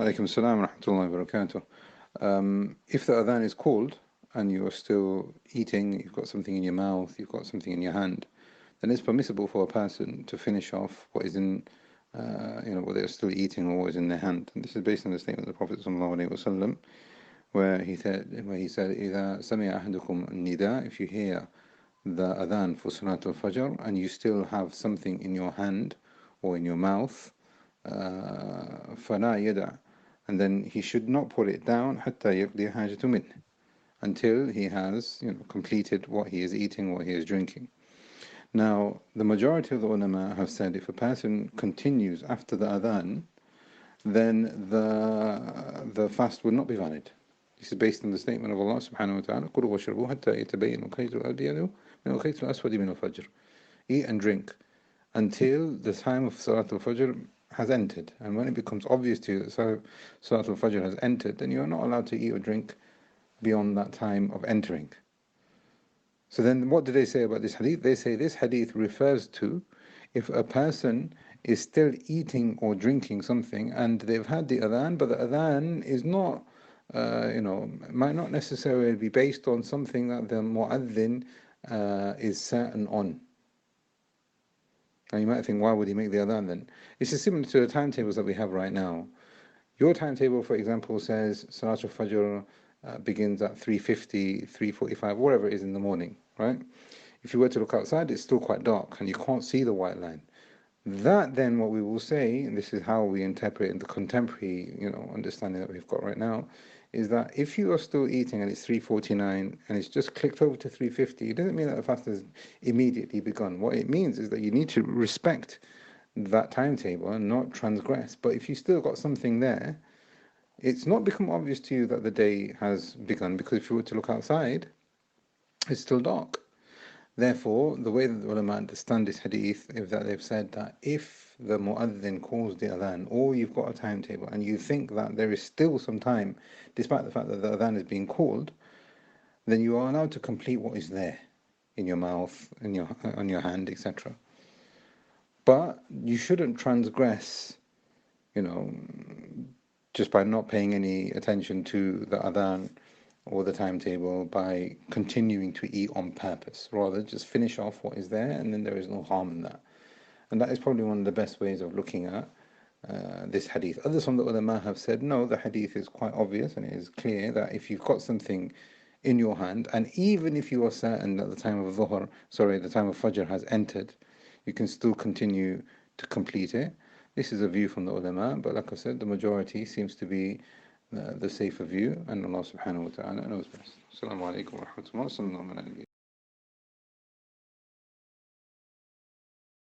Alaikum salam wa rahmatullahi wa barakatuh. If the adhan is called and you're still eating, you've got something in your mouth, you've got something in your hand, then it's permissible for a person to finish off what is in, what they're still eating or what is in their hand. And this is based on the statement of the Prophet ﷺ, where he said, إِذَا سَمِعَ أَحَدُكُمْ النِّدَاء, if you hear the adhan for Salat al-Fajr and you still have something in your hand or in your mouth, فَلَا يَدَعْ, and then he should not put it down حَتَّى يَقْضِيَ حَاجَةُ مِنْهِ, until he has completed what he is eating, what he is drinking. Now, the majority of the ulama have said if a person continues after the adhan, then the fast will not be valid. This is based on the statement of Allah subhanahu wa ta'ala, كُلُوا وَاشْرَبُوا حَتَّى يَتَبَيَّنَ الْخَيْطُ الْأَبْيَضُ مِنَ الْخَيْطِ الْأَسْوَدِ مِنَ الْفَجْرِ. Eat and drink until the time of Salat al-Fajr has entered. And when it becomes obvious to you that Salat al-Fajr has entered, then you are not allowed to eat or drink beyond that time of entering. So then what do they say about this hadith? They say this hadith refers to if a person is still eating or drinking something and they've had the adhan, but the adhan is not, might not necessarily be based on something that the mu'adhin is certain on. Now you might think, why would he make the adhan then? This is similar to the timetables that we have right now. Your timetable, for example, says Salat al-Fajr begins at 3:50, 3:45, whatever it is in the morning, right? If you were to look outside, it's still quite dark and you can't see the white line. That then, what we will say, and this is how we interpret in the contemporary, understanding that we've got right now, is that if you are still eating and it's 3:49 and it's just clicked over to 3:50, it doesn't mean that the fast has immediately begun. What it means is that you need to respect that timetable and not transgress. But if you still got something there, it's not become obvious to you that the day has begun, because if you were to look outside, it's still dark. Therefore, the way that the ulama understand this hadith is that they've said that if the mu'adhin calls the adhan, or you've got a timetable and you think that there is still some time, despite the fact that the adhan is being called, then you are allowed to complete what is there in your mouth, on your hand, etc. But you shouldn't transgress, just by not paying any attention to the adhan or the timetable by continuing to eat on purpose. Rather, just finish off what is there, and then there is no harm in that. And that is probably one of the best ways of looking at this hadith. Others from the ulama have said, no, the hadith is quite obvious and it is clear that if you've got something in your hand, and even if you are certain that the time of Fajr has entered, you can still continue to complete it. This is a view from the ulama, but like I said, the majority seems to be the safer view, and Allah subhanahu wa ta'ala knows best. Assalamu alaikum wa rahmatullahi wa barakatuh.